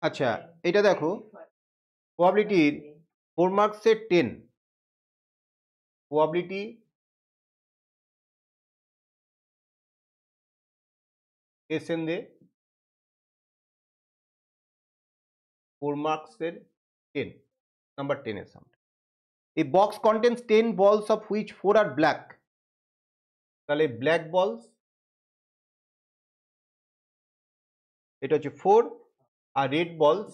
আচ্ছা, এটা দেখো প্রবাবিলিটির 4 মার্কসের 10 প্রবাবিলিটি এসএন দে 4 মার্কসের 10 নাম্বার 10 এর সামনে A box contains 10 balls of which 4 are black. তাহলে ব্ল্যাক বলস এটা হচ্ছে 4 আর রেড বলস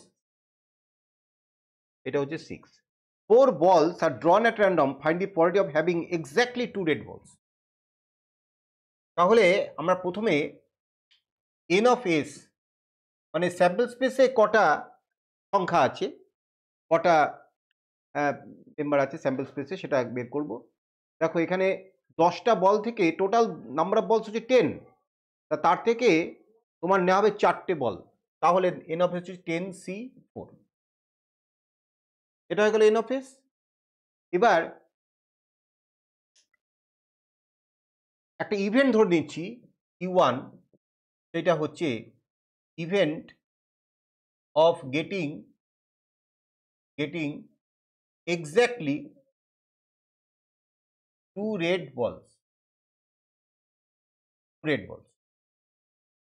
এটা হচ্ছে 6. 4 balls are drawn at random. Find the probability of having exactly 2 red balls. তাহলে আমরা প্রথমে n of s মানে স্যাম্পল স্পেসে কটা সংখ্যা আছে, কটা মেম্বার আছে স্যাম্পল স্পেসে সেটা বের করব। দেখো এখানে 10টা বল থেকে টোটাল নাম্বার অফ বলস হচ্ছে 10, তার থেকে তোমার নেওয়া হবে 4টে বল, তাহলে এন অফ এস হচ্ছে 10c4। এটা হয়ে গেল এন অফ এস। এবার একটা ইভেন্ট ধরে নিচ্ছি Q1, সেটা হচ্ছে event of getting exactly 2 red balls,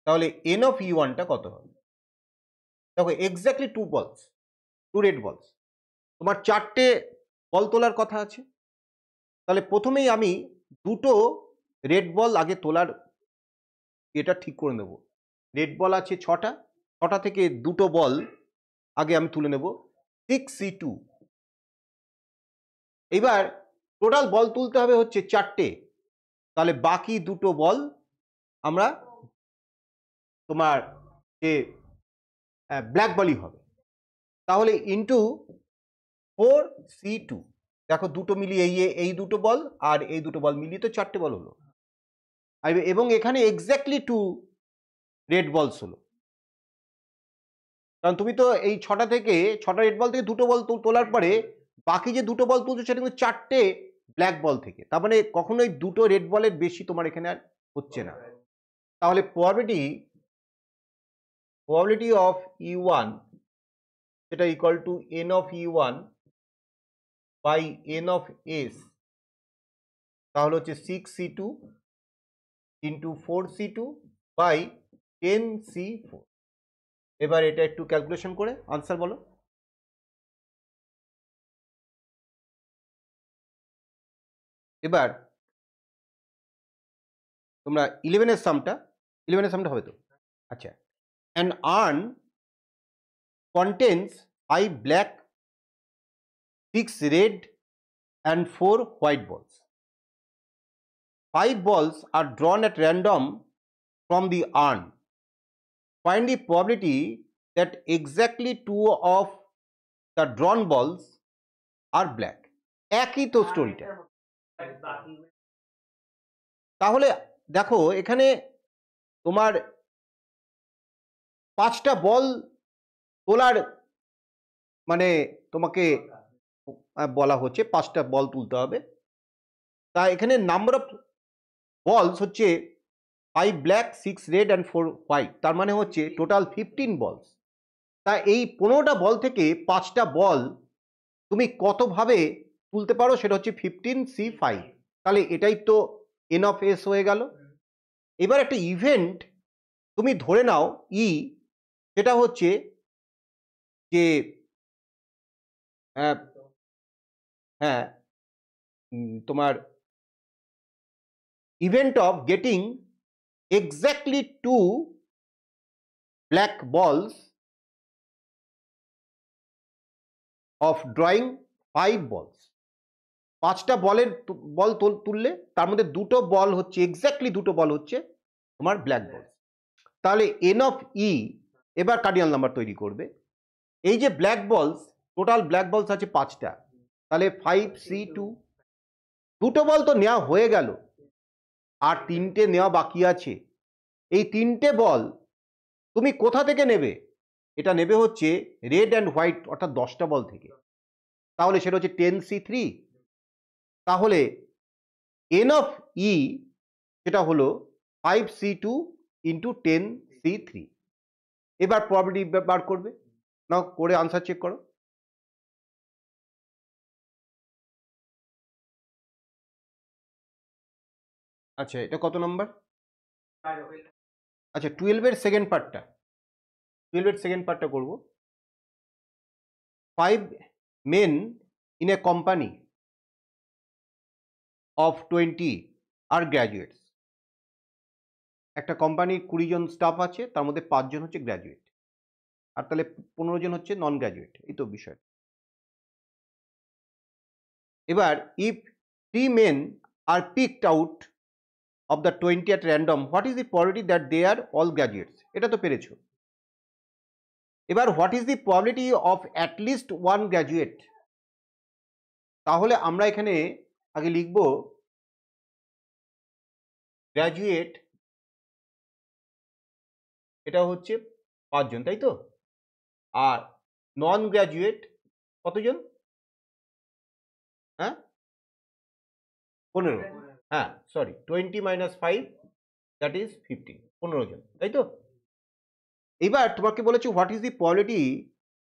তাহলে n of E1 টা কত হবে? দেখো এক্স্যাক্টলি 2 রেড বলস, তোমার 4টে বল তোলার কথা আছে, তাহলে প্রথমেই আমি দুটো রেড বল আগে তোলার এটা ঠিক করে নেব। রেড বল আছে 6টা থেকে দুটো বল আগে আমি তুলে নেব 6c2। এবার টোটাল বল তুলতে হবে হচ্ছে 4টে, তাহলে বাকি দুটো বল আমরা তোমার যে ব্ল্যাক বলই হবে, তাহলে ইন্টু 4c2। দেখো দুটো মিলিয়ে এই দুটো বল আর এই দুটো বল মিলিয়ে তো 4টে বল হলো, এবং এখানে এক্স্যাক্টলি 2 রেড বলস হলো, কারণ তুমি তো এই 6টা রেড বল থেকে দুটো বল তোলার পরে বাকি যে দুটো বল তুলছো সেটা কিন্তু 4টে ব্ল্যাক বল থেকে, তার মানে কখনোই দুটো রেড বলের বেশি তোমার এখানে আর হচ্ছে না। তাহলে probability অফ E1 সেটা equal to n of E1 by n of S, তাহলে হচ্ছে 6c2 into 4c2 by 10c4। এবার এটা একটু ক্যালকুলেশন করে আনসার বলো। এবার তোমরা 11 এর সামটা হবে তো। আচ্ছা, an urn contains 5 black, 6 red and 4 white balls. 5 balls are drawn at random from the urn. Find the probability that exactly 2 of the drawn balls are black. একই তো স্টোরিটা। তাহলে দেখো এখানে তোমার 5টা বল তোলার মানে তোমাকে বলা হচ্ছে 5টা বল তুলতে হবে, তা এখানে নাম্বার অফ বলস হচ্ছে 5 ব্ল্যাক, 6 রেড অ্যান্ড 4 হোয়াইট, তার মানে হচ্ছে টোটাল 15 বলস। তা এই 15টা বল থেকে 5টা বল তুমি কতভাবে তুলতে পারো সেটা হচ্ছে 15c5, তাহলে এটাই তো এন অফ এস হয়ে গেল। এবার একটা ইভেন্ট তুমি ধরে নাও ই, সেটা হচ্ছে যে হ্যাঁ তোমার event of getting exactly 2 black বলস অফ ড্রয়িং 5 বলস। 5টা বল তুললে তার মধ্যে দুটো বল হচ্ছে এক্স্যাক্টলি দুটো বল হচ্ছে তোমার ব্ল্যাক বলস, তাহলে এন অফ ই এবার কার্ডিনাল নাম্বার তৈরি করবে। এই যে ব্ল্যাক বলস, টোটাল ব্ল্যাক বলস আছে 5টা, তাহলে 5c2, দুটো বল তো নেওয়া হয়ে গেল আর 3টে নেওয়া বাকি আছে। এই 3টে বল তুমি কোথা থেকে নেবে? এটা নেবে হচ্ছে রেড অ্যান্ড হোয়াইট অর্থাৎ 10টা বল থেকে, তাহলে সেটা হচ্ছে 10c3। তাহলে এন অফ ই সেটা হলো 5c2 ইন্টু 10c3। এবার প্রবাবিলিটি বার করবে, নাও করে আনসার চেক করো। আচ্ছা এটা কত নম্বর? আচ্ছা 12-এর সেকেন্ড পার্টটা, 12-এর সেকেন্ড পার্টটা করবো। 5 men in a company of 20 are graduates. একটা কোম্পানির 20 জন স্টাফ আছে, তার মধ্যে 5 জন হচ্ছে গ্র্যাজুয়েট, আর তাহলে 15 জন হচ্ছে নন গ্র্যাজুয়েট। এই তো বিষয়। এবার if 3 men are picked out of the 20 at random, what is the probability that they are all graduates? এটা তো পেরেছো। এবার what is the probability of at least one graduate? তাহলে আমরা এখানে আগে লিখব গ্র্যাজুয়েট, এটা হচ্ছে 5 জন, তাই তো? আর নন গ্র্যাজুয়েট কতজন? হ্যাঁ 15। হ্যাঁ সরি, 20 - 5 দ্যাট ইজ 15, 15 জন, তাই তো? এবার তোমাকে বলেছে what is the probability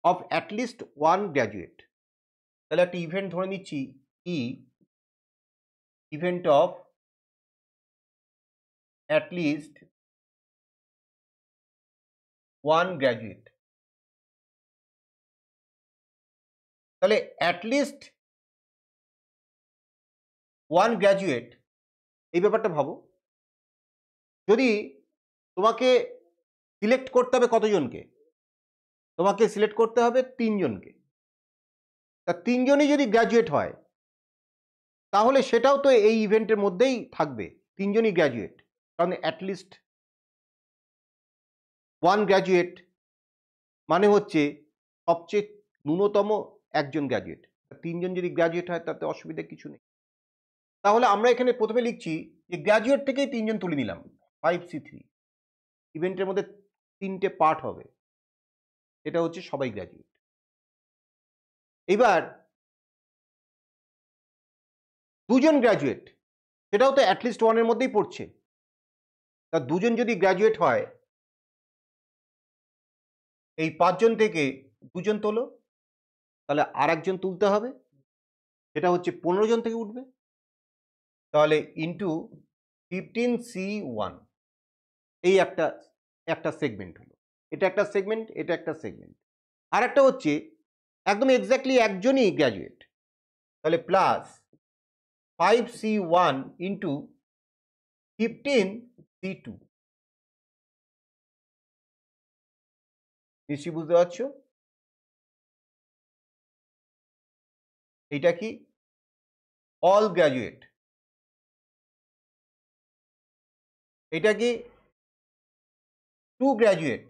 of at least one graduate. তাহলে একটা ইভেন্ট ধরে নিচ্ছি, event of at least one graduate. তাহলে অ্যাটলিস্ট ওয়ান গ্র্যাজুয়েট, এই ব্যাপারটা ভাবো। যদি তোমাকে সিলেক্ট করতে হবে কতজনকে? তোমাকে সিলেক্ট করতে হবে 3 জনকে। তা 3 জনই যদি গ্র্যাজুয়েট হয় তাহলে সেটাও তো এই ইভেন্টের মধ্যেই থাকবে, 3 জনই গ্র্যাজুয়েট, কারণ অ্যাটলিস্ট ওয়ান গ্র্যাজুয়েট মানে হচ্ছে সবচেয়ে ন্যূনতম একজন গ্র্যাজুয়েট। 3 জন যদি গ্র্যাজুয়েট হয় তাতে অসুবিধা কিছু নেই। তাহলে আমরা এখানে প্রথমে লিখছি যে গ্র্যাজুয়েট থেকেই 3 জন তুলে নিলাম, 5C3। ইভেন্টের মধ্যে 3টে পার্ট হবে, এটা হচ্ছে সবাই গ্র্যাজুয়েট। এবার 2 জন গ্র্যাজুয়েট, সেটাও তো অ্যাটলিস্ট ওয়ানের মধ্যেই পড়ছে। তা 2 জন যদি গ্র্যাজুয়েট হয়, এই 5 জন থেকে 2 জন তোলো, তাহলে আর একজন তুলতে হবে, সেটা হচ্ছে 15 জন থেকে উঠবে। তাহলে ইন্টু 15C1, এই একটা সেগমেন্ট হলো। এটা একটা সেগমেন্ট, এটা একটা সেগমেন্ট। আর একটা হচ্ছে একদম এক্স্যাক্টলি একজনই গ্র্যাজুয়েট, তাহলে প্লাস 5C1 ইন্টু 15C2। নিশ্চয়ই বুঝতে পারছো এটা কি? All graduate. এটা কি 2 গ্র্যাজুয়েট,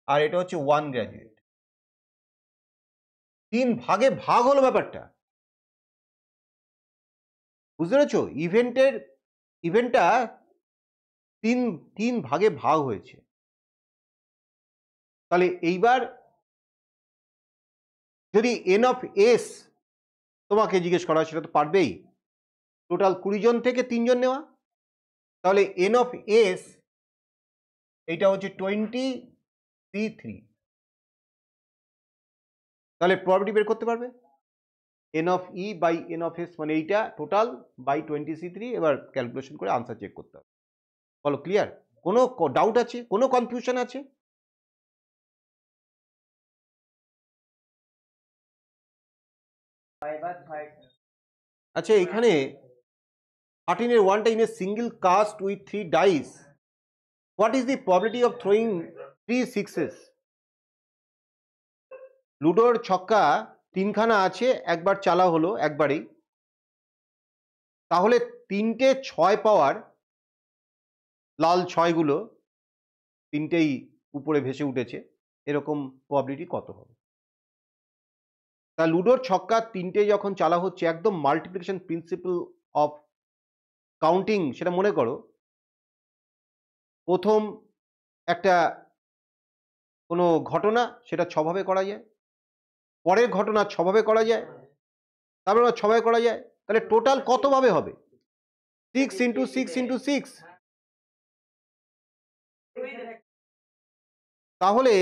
আর এটা হচ্ছে 1 গ্র্যাজুয়েট। 3 ভাগে ভাগ হলো ব্যাপারটা, বুঝতে পেরেছো? ইভেন্টটা 3 ভাগে ভাগ হয়েছে। তাহলে এইবার যদি এন অফ এস তোমাকে জিজ্ঞেস করা হয়, সেটা তো পারবেই, টোটাল 20 জন থেকে 3 জন নেওয়া। তাহলে এন অফ এস এইটা হচ্ছে 20C3। তাহলে প্রবাবিলিটি বের করতে পারবে, N of E by N of S মানে এইটা টোটাল বাই 20C3। এবার ক্যালকুলেশন করে আনসার চেক করতে হবে। বলো ক্লিয়ার? কোনো ডাউট আছে, কোনো কনফিউশন আছে? আচ্ছা এখানে 13-এর 1 time a single cast with 3 dice, what is the probability of throwing 3 6s? লুডোর ছক্কা 3খানা আছে, একবার চালা হলো একবারেই, তাহলে 3টে 6 পাওয়ার লাল 6গুলো 3টেই উপরে ভেসে উঠেছে, এরকম প্রবাবিলিটি কত হবে? তা লুডোর ছক্কা 3টে যখন চালা হচ্ছে, একদম মাল্টিপ্লিকেশন প্রিন্সিপাল অফ কাউন্টিং সেটা মনে করো। প্রথম একটা কোনো ঘটনা সেটা 6 ভাবে করা যায়, পরের ঘটনা 6 ভাবে করা যায়, তারপরে 6 ভাবে করা যায়, তাহলে টোটাল কত ভাবে হবে? 6 × 6 × 6। তাহলে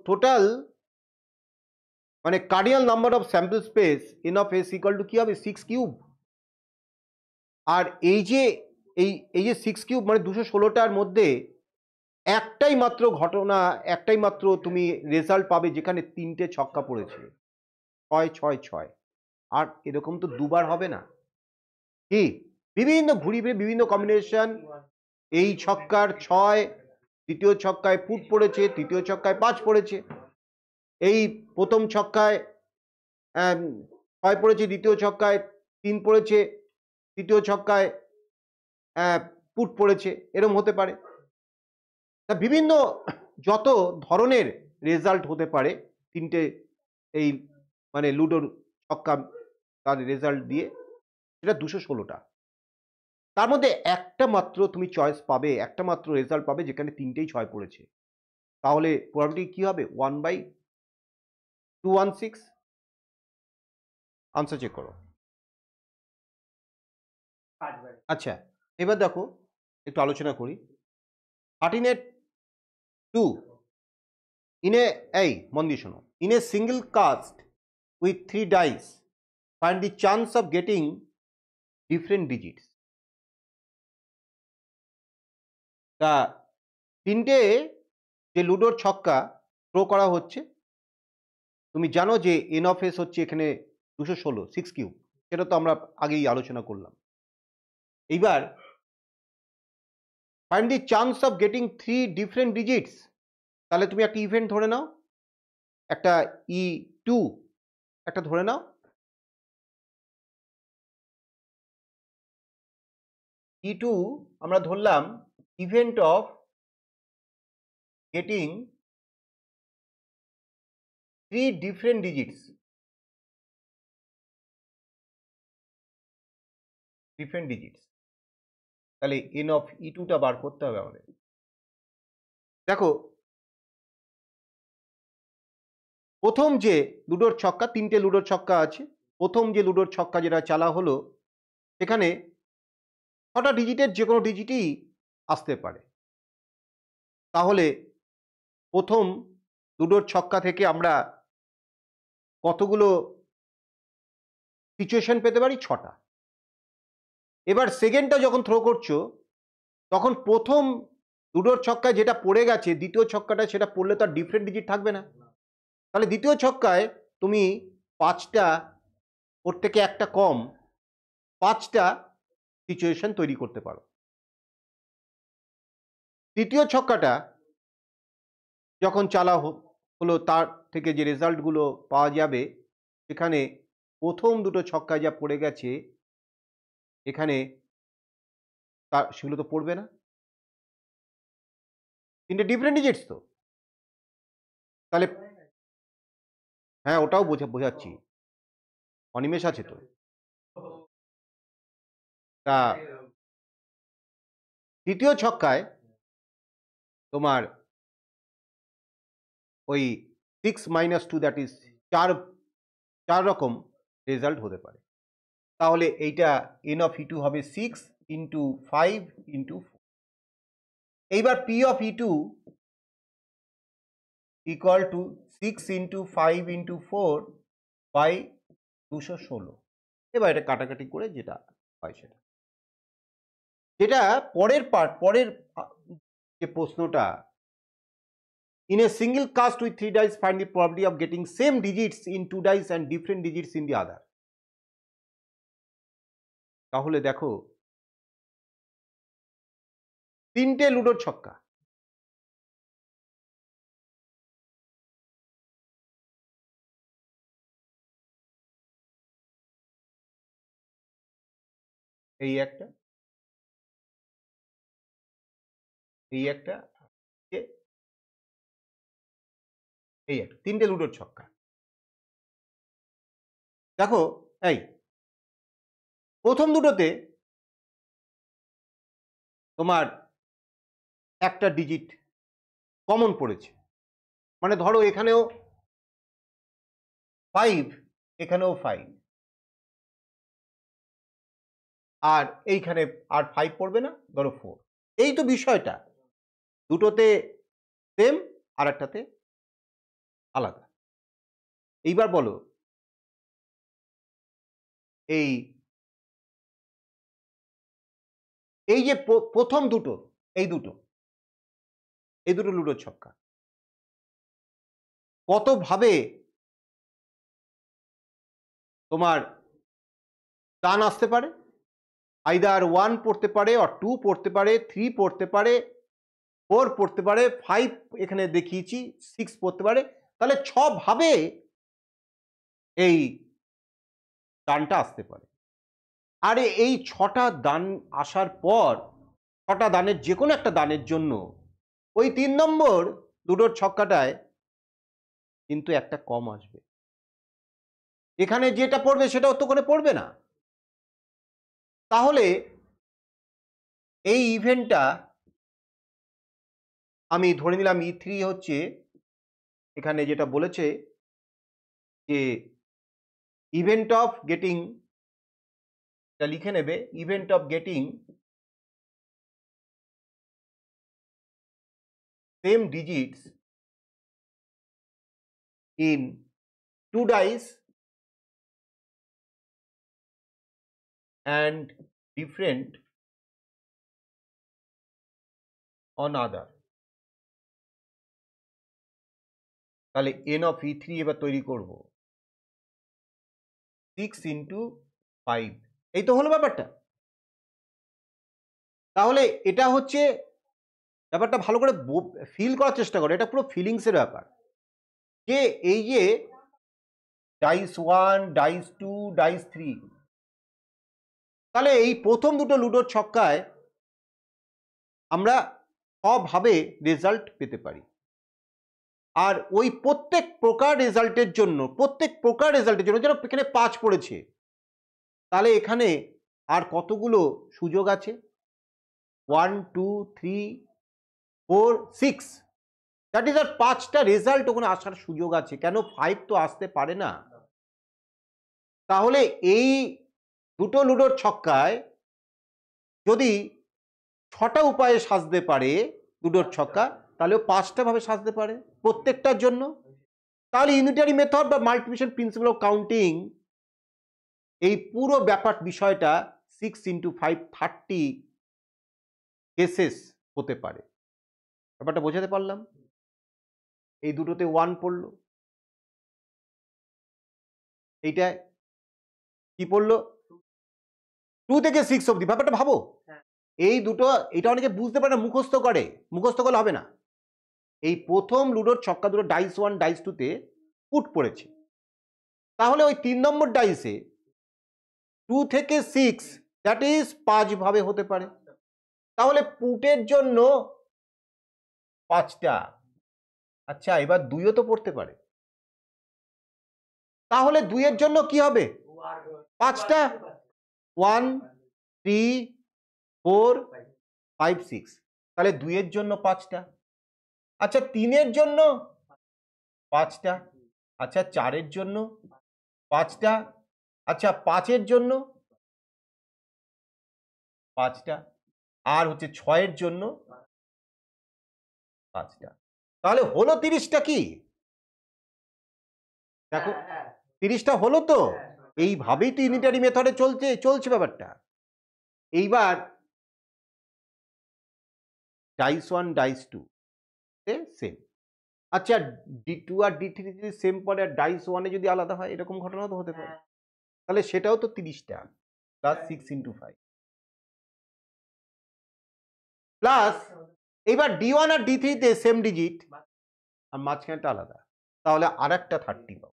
টোটাল মানে cardinal number of sample space N of S equal to কি হবে 6 কিউব। আর এই যে এই যে 6 কিউব মানে 216টার মধ্যে একটাই মাত্র ঘটনা, একটাই মাত্র তুমি রেজাল্ট পাবে যেখানে 3টে ছক্কা পড়েছে, 6-6-6। আর এরকম তো দুবার হবে না। কি বিভিন্ন ঘুরিয়ে বিভিন্ন কম্বিনেশন, এই ছক্কার 6, দ্বিতীয় ছক্কায় ফুট পড়েছে, তৃতীয় ছক্কায় 5 পড়েছে, এই প্রথম ছক্কায় 6 পড়েছে, দ্বিতীয় ছক্কায় 3 পড়েছে, তৃতীয় ছক্কায় ফুট পড়েছে, এরকম হতে পারে। তা বিভিন্ন যত ধরনের রেজাল্ট হতে পারে 3টে এই মানে লুডোর ছক্কা তার রেজাল্ট দিয়ে, সেটা 216টা। তার মধ্যে একটা মাত্র তুমি চয়েস পাবে, একটা মাত্র রেজাল্ট পাবে যেখানে 3টেই 6 পড়েছে। তাহলে প্রবাবিলিটি কি হবে? 1/216। আনসার চেক করো। আচ্ছা, এবার দেখো একটু আলোচনা করি। 13-2 মন দিয়ে শোনো। In a single cast with 3 dice find the chance of getting different digits. তা 3টে যে লুডোর ছক্কা থ্রো করা হচ্ছে, তুমি জানো যে এন অফ এস হচ্ছে এখানে 216, 6 কিউব, সেটা তো আমরা আগেই আলোচনা করলাম। এইবার find the chance of getting 3 different digits. তাহলে তুমি একটা ইভেন্ট ধরে নাও, একটা E2 একটা ধরে নাও। E2 আমরা ধরলাম event of getting 3 different digits, তাহলে এন অফ E2টা বার করতে হবে আমাদের। দেখো প্রথম যে লুডোর ছক্কা, 3টে লুডোর ছক্কা আছে, প্রথম যে লুডোর ছক্কা যেটা চালা হলো সেখানে 6টা ডিজিটের যে কোনো ডিজিটই আসতে পারে। তাহলে প্রথম লুডোর ছক্কা থেকে আমরা কতগুলো সিচুয়েশন পেতে পারি? 6টা। এবার সেকেন্ডটা যখন থ্রো করছো তখন প্রথম লুডোর ছক্কায় যেটা পড়ে গেছে, দ্বিতীয় ছক্কাটা সেটা পড়লে তো আর ডিফারেন্ট ডিজিট থাকবে না। তাহলে দ্বিতীয় ছক্কায় তুমি 5টা, ওর থেকে একটা কম 5টা সিচুয়েশন তৈরি করতে পারো। তৃতীয় ছক্কাটা যখন চালা হলো তার থেকে যে রেজাল্টগুলো পাওয়া যাবে, সেখানে প্রথম দুটো ছক্কায় যা পড়ে গেছে এখানে তার সেগুলো তো পড়বে না, 3টে ডিফারেন্ট ডিজিটস তো। তাহলে হ্যাঁ, ওটাও বোঝাচ্ছি, অনিমেষ আছে তো। তা তৃতীয় ছক্কায় তোমার ওই 6 - 2 দ্যাট ইজ 4 রকম রেজাল্ট হতে পারে। তাহলে এইটা এন অফ E2 হবে 6 × 5 × 4। এইবার P of E2 equal to 6 × 5 × 4 by 216। এবার এটা কাটাকাটি করে যেটা হয় সেটা, যেটা পরের যে প্রশ্নটা, in a single cast with 3 dice find the probability of getting same digits in 2 dice and different digits in the other। তাহলে দেখো 3টে লুডোর ছক্কা, এই একটা, এই একটা, এই একটা, 3টে লুডোর ছক্কা। দেখো এই প্রথম দুটোতে তোমার একটা ডিজিট কমন পড়েছে, মানে ধরো এখানেও 5, এখানেও 5, আর এইখানে আর 5 পড়বে না, ধরো 4। এই তো বিষয়টা, দুটোতে সেম, আর একটাতে আলাদা। এইবার বলো এই এই যে প্রথম দুটো, এই দুটো লুডোর ছক্কা কত ভাবে তোমার টান আসতে পারে? আইদার 1 পড়তে পারে, অর 2 পড়তে পারে, 3 পড়তে পারে, 4 পড়তে পারে, 5 এখানে দেখিয়েছি, 6 পড়তে পারে। তাহলে 6 ভাবে এই দানটা আসতে পারে। আর এই 6টা দান আসার পর 6টা দানের যে কোনো একটা দানের জন্য ওই 3 নম্বর লুডোর ছক্কাটায় কিন্তু একটা কম আসবে। এখানে যেটা পড়বে সেটাও তো করে পড়বে না। তাহলে এই ইভেন্টটা আমি ধরে নিলাম E3 হচ্ছে, এখানে যেটা বলেছে যে ইভেন্ট অফ গেটিং, এটা লিখে নেবে, event of getting same digits in 2 dice and different on other। তাহলে n of E3 এবার তৈরি করব 6 into 5। এই তো হলো ব্যাপারটা। তাহলে এটা হচ্ছে ব্যাপারটা, ভালো করে ফিল করার চেষ্টা করো, এটা পুরো ফিলিংসের ব্যাপার। যে এই যে ডাইস 1, ডাইস 2, ডাইস 3, তাহলে এই প্রথম দুটো লুডোর ছক্কায় আমরা সবভাবে রেজাল্ট পেতে পারি। আর ওই প্রত্যেক প্রকার রেজাল্টের জন্য যেন এখানে 5 পড়েছে, তাহলে এখানে আর কতগুলো সুযোগ আছে? 1, 2, 3, 4, 6, দ্যাট ইজ আর 5টা রেজাল্ট ওখানে আসার সুযোগ আছে। কেন 5 তো আসতে পারে না? তাহলে এই দুটো লুডোর ছক্কায় যদি 6টা উপায়ে সাজতে পারে লুডোর ছক্কা, তাহলেও 5টা ভাবে সাজতে পারে প্রত্যেকটার জন্য। তাহলে ইউনিটারি মেথড বা মাল্টিপ্লিকেশন প্রিন্সিপাল অফ কাউন্টিং, এই পুরো বিষয়টা 6 into 5, 30 কেসেস হতে পারে। ব্যাপারটা বোঝাতে পারলাম? এই দুটোতে 1 পড়লো, এইটা কি পড়লো 2 থেকে 6 অবধি। ব্যাপারটা ভাবো, এই দুটো, এটা অনেকে বুঝতে পারে না, মুখস্থ করলে হবে না। এই প্রথম লুডোর ছক্কা দুটো ডাইস 1, ডাইস 2 তে পুট পড়েছে, তাহলে ওই 3 নম্বর ডাইসে 2 থেকে 6, দ্যাট ইজ 5 ভাবে হতে পারে। তাহলে পুটের জন্য 5টা। আচ্ছা, এবার 2ও তো পড়তে পারে, তাহলে 2 এর জন্য কি হবে? 5টা। 1, 3, 4, 5, 6, তাহলে 2 এর জন্য 5টা। আচ্ছা, 3 এর জন্য 5টা। আচ্ছা, 4 এর জন্য 5টা। আচ্ছা, 5 এর জন্য 5টা, আর হচ্ছে 6 এর জন্য 5টা। তাহলে হলো 30টা। কি দেখো, 30টা হলো তো? এইভাবেই তো ইউনিটারি মেথডে চলছে ব্যাপারটা। এইবার ডাইস 1, ডাইস 2 সেম। আচ্ছা, D2 আর D3 যদি সেম পড়ে আর ডাইস 1 এ যদি আলাদা হয়, এরকম ঘটনা তো হতে পারে। তাহলে সেটাও তো 30টা প্লাস 6 into 5 প্লাস, এইবার D1 আর D3 তে সেম ডিজিট আর মাঝখানটা আলাদা, তাহলে আর একটা 30 পাবো।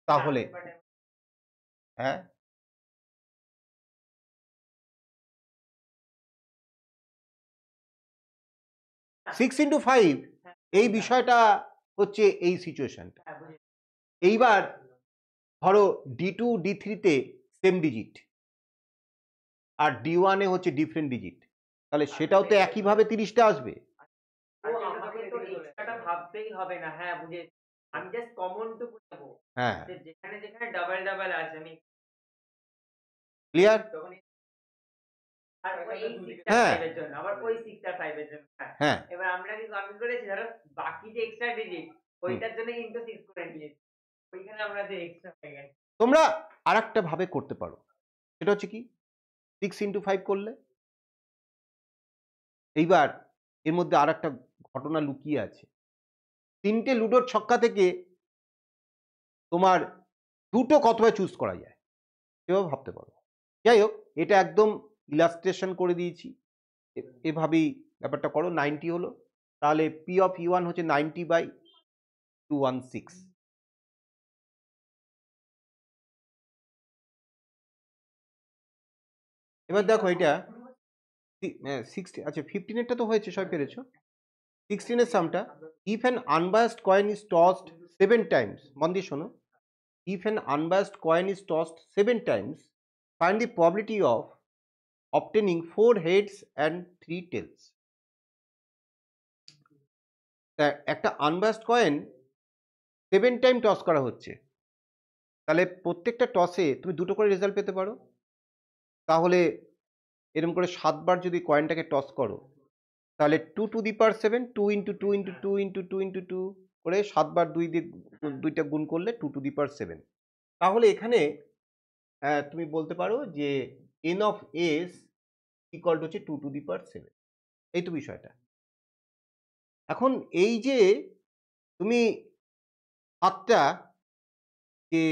তাহলে হ্যাঁ, সিক্স ইন্টু 5, এই বিষয়টা হচ্ছে এই সিচুয়েশনটা। এইবার ধরো D2, D3 তে সেম ডিজিট আর D1 এ হচ্ছে ডিফারেন্ট ডিজিট, তাহলে সেটাও তো একইভাবে 30টা আসবে। আমাকে তো এক্সট্রাটা ভাবতেই হবে না। হ্যাঁ, বুঝেছি। আমি জাস্ট কমন টু বুঝাবো। হ্যাঁ, যেখানে যেখানে ডাবল ডাবল আছে আমি ক্লিয়ার? তখন আর ওই 6 আর হ্যাঁ 5 এর জন্য আবার ওই 6 আর 5 এর জন্য হ্যাঁ হ্যাঁ এবার আমরা কিন্তু আমি করেছি ধরো বাকি যে এক্সট্রা ডিজিট ওইটার জন্য ইনটু 6 করে নিয়েছি ওইখানে আমরা যে এক্সট্রা হয়ে গেছে তোমরা আর একটা ভাবে করতে পারো, সেটা হচ্ছে কি 6 × 5 করলে। এইবার এর মধ্যে আর একটা ঘটনা লুকিয়ে আছে। 3টে লুডোর ছক্কা থেকে তোমার 2টো কতভাবে চুজ করা যায় সেভাবে ভাবতে পারো। যাই হোক, এটা একদম ইলাস্ট্রেশন করে দিয়েছি, এভাবেই ব্যাপারটা করো। 90 হলো, তাহলে পি অফ E1 হচ্ছে 90/216। এবার দেখো এটা 60, আচ্ছা 15 তো হয়েছে, সবাই পেরেছো। 16 সামটা, if an unbiased coin is tossed 7 times, মন দিয়ে শোনো, if an unbiased coin is tossed 7 times, find the probability of obtaining 4 heads and 3 tails. একটা আনবায়াসড কয়েন 7 টাইম টস করা হচ্ছে, তাহলে প্রত্যেকটা টসে তুমি 2টো করে রেজাল্ট পেতে পারো। তাহলে এরকম করে 7বার যদি কয়েনটাকে টস করো, তাহলে 2^7, 2 × 2 × 2 × 2 × 2 করে 7বার 2টা গুণ করলে 2^7। তাহলে এখানে তুমি বলতে পারো যে n of s equal two হচ্ছে 2^7। এই তো বিষয়টা। এখন এই যে তুমি 7টা যে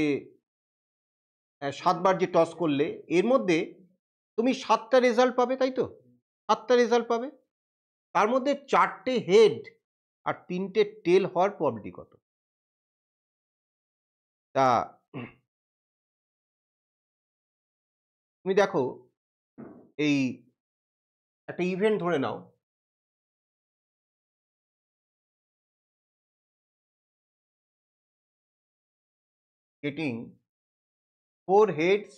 7বার যে টস করলে, এর মধ্যে তুমি 7টা রেজাল্ট পাবে, তাই তো? 7টা রেজাল্ট পাবে, তার মধ্যে 4টে হেড আর 3টে টেল হওয়ার প্রবাবিলিটি কত? তা তুমি দেখো, এই একটা ইভেন্ট ধরে নাও, getting 4 heads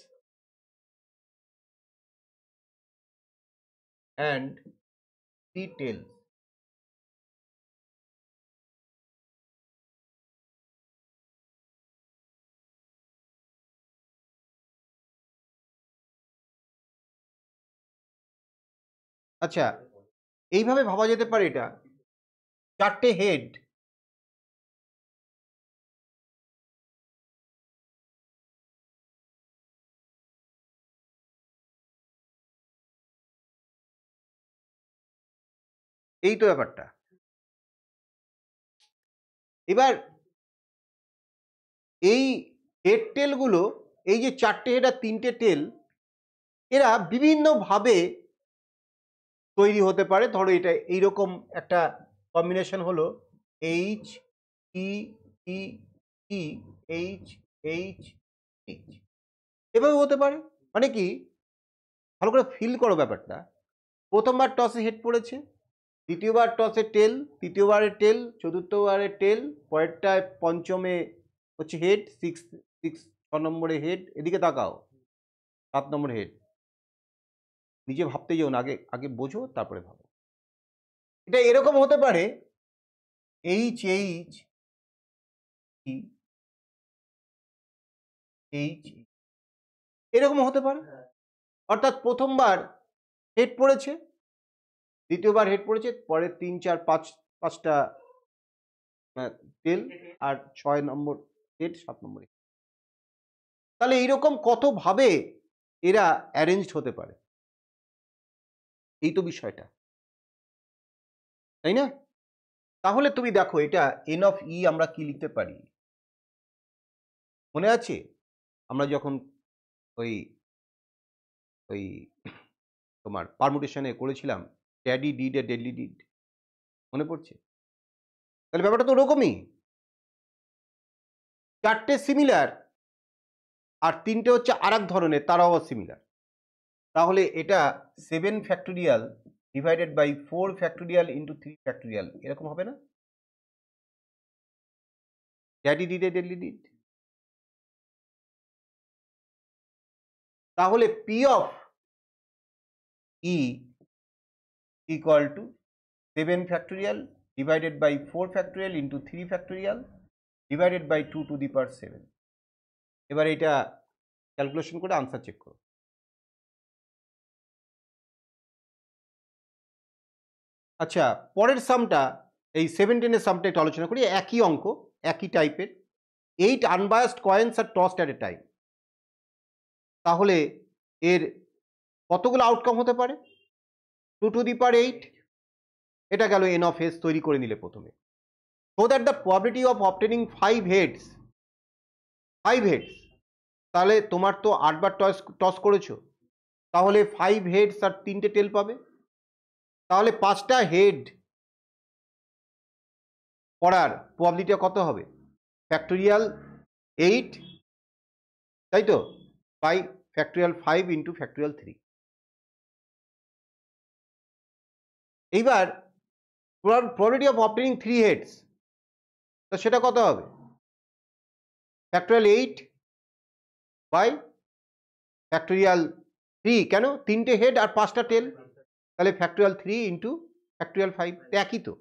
and 3 tails. আচ্ছা, এইভাবে ভাবা যেতে পারে, এটা 4টে হেড এই তো ব্যাপারটা। এবার এই হেড টেলগুলো, এই যে 4টে হেড আর 3টে টেল, এরা বিভিন্নভাবে তৈরি হতে পারে। ধরো এটা এইরকম একটা কম্বিনেশন হলো এইচ ই ই ই এইচ এইচ এইচ, এভাবে হতে পারে। মানে কি, ভালো করে ফিল করো ব্যাপারটা। প্রথমবার টসে হেড পড়েছে, দ্বিতীয়বার টসে টেল, তৃতীয়বারে টেল, চতুর্থবারে টেল, পরেরটায় পঞ্চমে হচ্ছে হেড, 6 নম্বরে হেড। এদিকে তাকাও, 7 নম্বরে হেড। নিজে ভাবতে যেও না, আগে আগে বোঝো তারপরে ভাবো। এটা এরকম হতে পারে এইচ এইচ ই এইচ, এরকম হতে পারে। অর্থাৎ প্রথমবার হেড পড়েছে, দ্বিতীয়বার হেড পড়েছে, পরে 3 4 5টা টেল, আর 6 নম্বর হেড, 7 নম্বর হেড। তাহলে এইরকম কত ভাবে এরা অ্যারেঞ্জড হতে পারে, এই তো বিষয়টা, তাই না? তাহলে তুমি দেখো, এটা এন অফ ই আমরা কি লিখতে পারি? মনে আছে আমরা যখন ওই ওই তোমার পারমুটেশনে করেছিলাম daddy did a deadly did, মনে পড়ছে? তাহলে ব্যাপারটা তো ওরকমই, 4টে সিমিলার আর 3টে হচ্ছে আর এক ধরনের, তারাও সিমিলার। তাহলে এটা 7 factorial divided by 4 factorial into 3 factorial, এরকম হবে না? Daddy did a deadly deed. তাহলে P of E equal to 7 factorial divided by 4 factorial into 3 factorial divided by 2^7। এবার এটা ক্যালকুলেশন করে আনসার চেক করো। আচ্ছা, পরের সামটা এই 17-এর সামটা একটু আলোচনা করি। একই অঙ্ক, একই টাইপের। 8 আনবায়াসড কয়েন্স আর টসড অ্যাট এ টাইম। তাহলে এর কতগুলো আউটকাম হতে পারে? 2 টু দি পাওয়ার 8, এটা গেল n অফ s তৈরি করে নিলে প্রথমে। So that the probability of obtaining 5 heads, তাহলে তোমার তো 8 বার টস করেছো, তাহলে 5 হেডস আর 3টে টেল পাবে। তাহলে 5টা হেড করার প্রবাবিলিটি কত হবে? ফ্যাক্টোরিয়াল 8, তাই তো, বাই ফ্যাক্টোরিয়াল 5 ইন্টু ফ্যাক্টোরিয়াল 3। এইবার প্রবাবিলিটি অফ অবটেনিং 3 হেডস, তো সেটা কত হবে? Factorial 8 by factorial 3। কেন? 3টে হেড আর 5টা টেল, তাহলে ফ্যাক্টোরিয়াল 3 ইন্টু ফ্যাক্টোরিয়াল 5, একই তো।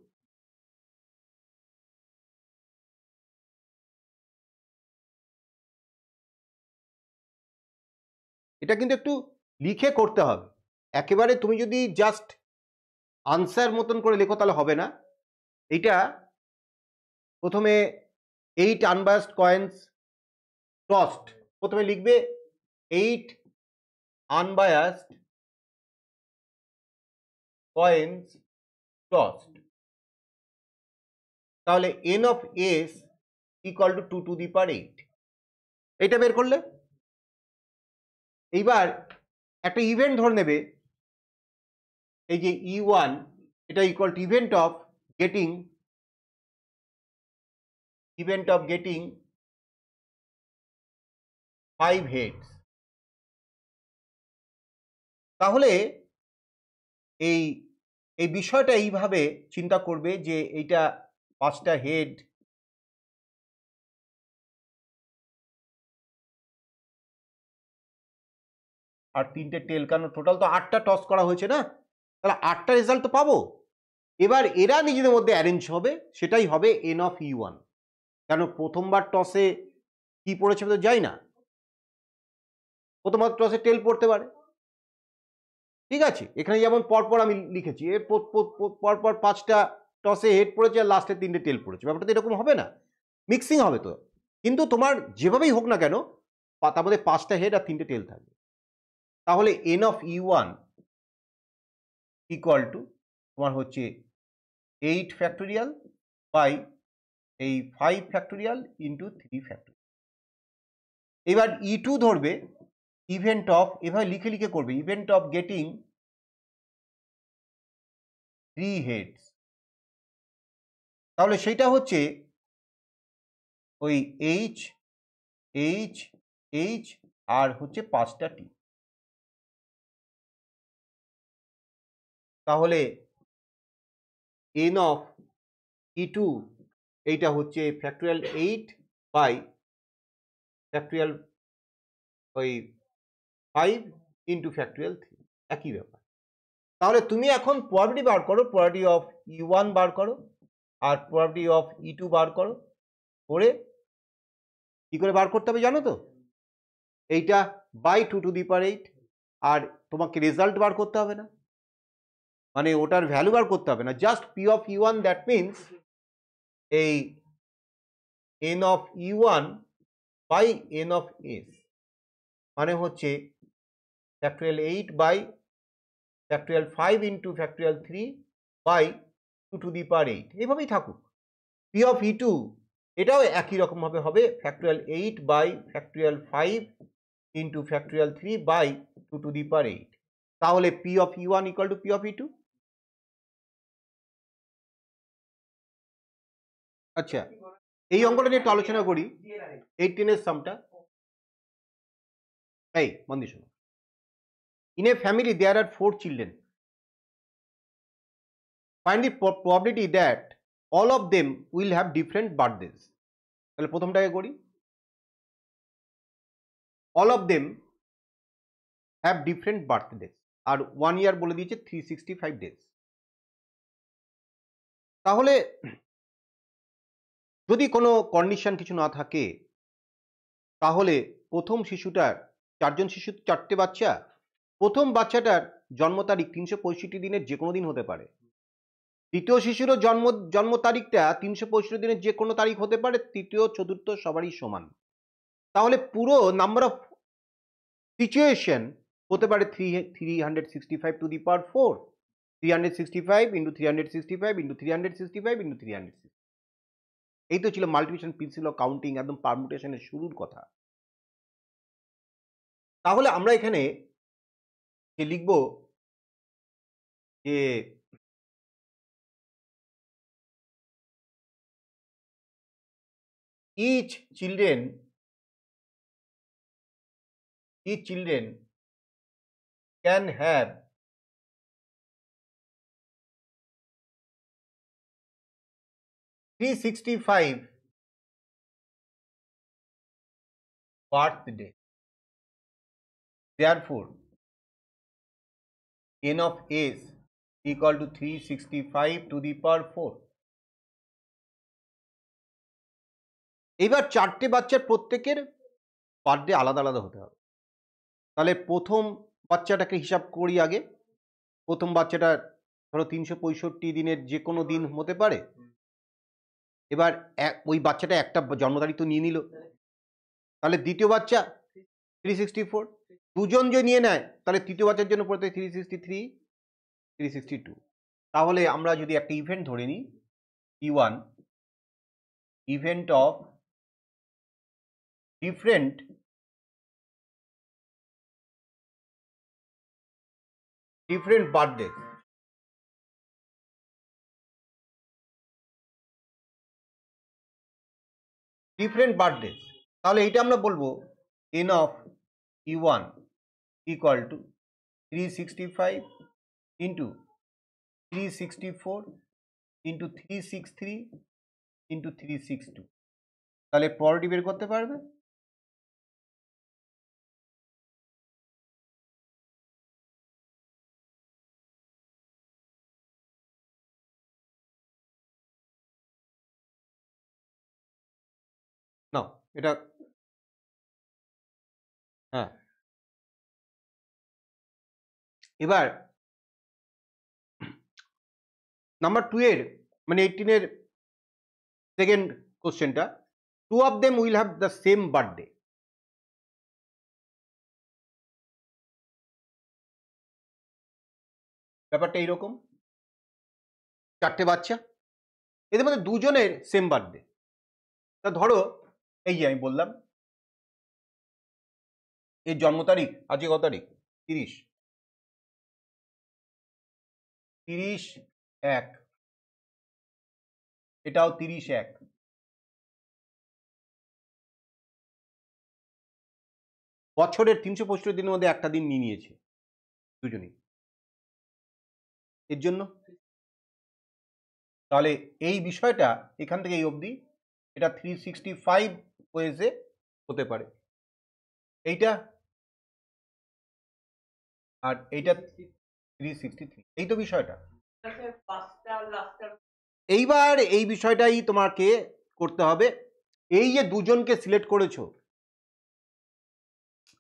এটা কিন্তু একটু লিখে করতে হবে। একেবারে তুমি যদি জাস্ট আনসার মতন করে লেখো তাহলে হবে না। এইটা প্রথমে 8 আনবায়াসড কয়েন্স টসড, প্রথমে লিখবে 8 আনবায়াসড কয়েন্স টসড, তাহলে n of s equal to 2 to the power 8, এইটা বের করলে। এইবার একটা ইভেন্ট ধরে নেবে, এই যে E1, এটা equal to event of getting 5 heads. তাহলে এই এই বিষয়টা এইভাবে চিন্তা করবে যে এইটা 5টা হেড আর 3টে টেল, কারণ টোটাল তো 8টা টস করা হয়েছে না, তাহলে 8টা রেজাল্ট তো পাবো। এবার এরা নিজেদের মধ্যে অ্যারেঞ্জ হবে, সেটাই হবে n অফ E1। কেন? প্রথমবার টসে কি পড়েছে তো যাই না, প্রথমবার টসে টেল পড়তে পারে, ঠিক আছে। এখানে যেমন পরপর আমি লিখেছি, এর পরপর 5টা টসে হেড পড়েছে আর লাস্টে 3টে টেল পড়েছে, ব্যাপারটা তো এরকম হবে না, মিক্সিং হবে তো। কিন্তু তোমার যেভাবেই হোক না কেন, তার মধ্যে 5টা হেড আর 3টে টেল থাকবে। তাহলে n of E1 equal two তোমার হচ্ছে 8 ফ্যাক্টোরিয়াল বাই এই 5 ফ্যাক্টোরিয়াল ইন্টু 3 ফ্যাক্টোরিয়াল। এবার E2 ধরবে ইভেন্ট অফ, এভাবে লিখে লিখে করবে, ইভেন্ট অফ গেটিং 3 হেডস, তাহলে সেইটা হচ্ছে ওই H আর হচ্ছে 5টা T। তাহলে n অফ E2 এইটা হচ্ছে ফ্যাক্টোরিয়াল 8 বাই ফ্যাক্টোরিয়াল ওই 5 ইন্টু ফ্যাক্টোরিয়াল 3, একই ব্যাপার। তাহলে তুমি এখন প্রবাবিলিটি বার করো, প্রবাবিলিটি অফ E1 বার করো আর প্রবাবিলিটি অফ E2 বার করো, করে কি করে বার করতে হবে জানো তো? এইটা বাই 2 টু দি পাওয়ার 8, আর তোমাকে রেজাল্ট বার করতে হবে না, মানে ওটার ভ্যালু বার করতে হবে না, just P of E1, that means এই n of E1 by n of s, মানে হচ্ছে factorial 8 by factorial 5 into factorial 3 by 2 to the power 8, এইভাবেই থাকুক। P অফ E2 এটাও একই রকমভাবে হবে, factorial 8 by factorial 5 into factorial 3 by 2 to the power 8, তাহলে P of E1 equal to P of E2। আচ্ছা, এই অঙ্কটা নিয়ে একটু আলোচনা করি। 18-এর সামটা, এই মন দিয়ে শোনো। In a family there are 4 children. Find the probability that all of them will have different birthdays. তাহলে প্রথমটাকে করি, all of them have different birthdays, R 1 year বলে দিয়েছে 365 days। তাহলে যদি কোনো কন্ডিশন কিছু না থাকে, তাহলে প্রথম শিশুটার, 4জন শিশু 4টে বাচ্চা, প্রথম বাচ্চাটার জন্ম তারিখ 365 দিনের যে কোনো দিন হতে পারে, তৃতীয় শিশুরও জন্ম তারিখটা 365 দিনের যে কোনো তারিখ হতে পারে, তৃতীয় চতুর্থ সবারই সমান। তাহলে পুরো নাম্বার অফ সিচুয়েশন হতে পারে 365 two the power 4, 365 into 365 into 365 into 365। এই তো ছিল মাল্টিপ্লিকেশন প্রিন্সিপাল অফ কাউন্টিং, একদম পারমুটেশনের শুরুর কথা। তাহলে আমরা এখানে যে লিখব যে each children can have 365 birthday. Therefore, n of s equal to 365 to the power 4. এবার চারটে বাচ্চার প্রত্যেকের বার্থডে আলাদা আলাদা হতে হবে। তাহলে প্রথম বাচ্চাটাকে হিসাব করি আগে। প্রথম বাচ্চাটা ধরো 365 দিনের যে কোনো দিন হতে পারে। এবার ওই বাচ্চাটা একটা জন্ম তারিখ তো নিয়ে নিল, তাহলে দ্বিতীয় বাচ্চা 364, দুজন যে নিয়ে নেয় তাহলে তৃতীয় বাচ্চার জন্য পড়তে 363, 362। তাহলে আমরা যদি একটা ইভেন্ট ধরে নিই, E1, event of different birthday, তাহলে এইটা আমরা বলবো n of E1 equal two 365 into 364 into 363 into 362। তাহলে পরটি বের করতে পারবে? না, এটা হ্যাঁ। এবার নাম্বার 2 এর মানে 18 এর সেকেন্ড কোশ্চেনটা, 2 of them will have the same birthday. ব্যাপারটা এইরকম, চারটে বাচ্চা, এদের মধ্যে দুজনের সেম বার্থডে। তা ধরো এই যে আমি বললাম এর জন্ম তারিখ আজকে কত তারিখ? 30/1, এটাও 30/1। বছরের 365 দিনের মধ্যে একটা দিন নিয়ে নিয়েছে দুজনেই এর জন্য। তাহলে এই বিষয়টা এখান থেকে এই অবধি এটা 365 ওয়েজে হতে পারে, এইটা আর এইটা 363, এই তো বিষয়টা। এইবার এই বিষয়টাই তোমাকে করতে হবে, এই যে দুজনকে সিলেক্ট করেছো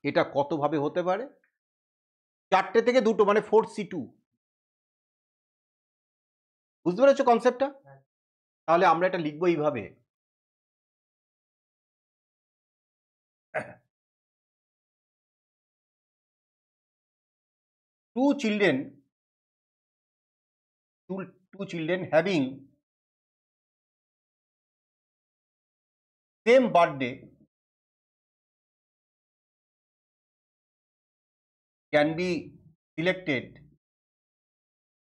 এটা কত ভাবে হতে পারে? চারটে থেকে দুটো মানে 4C2, বুঝতে পেরেছো কনসেপ্টটা? তাহলে আমরা এটা লিখবো এইভাবে, two children having same birthday can be selected